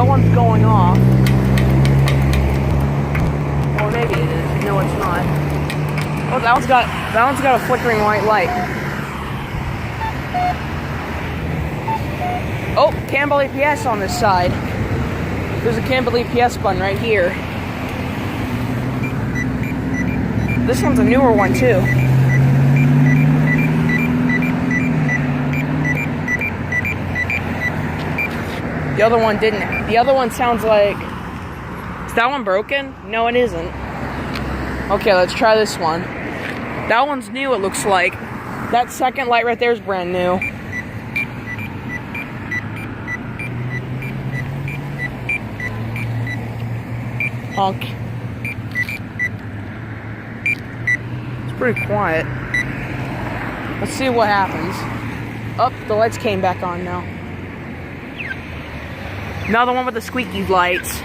That one's going off. Or maybe it is. No, it's not. Oh, that one's got a flickering white light. Oh, Campbell EPS on this side. There's a Campbell EPS button right here. This one's a newer one too. The other one didn't. The other one sounds like... Is that one broken? No, it isn't. Okay, let's try this one. That one's new, it looks like. That second light right there is brand new. Honk. It's pretty quiet. Let's see what happens. Oh, the lights came back on now. Now the one with the squeaky lights.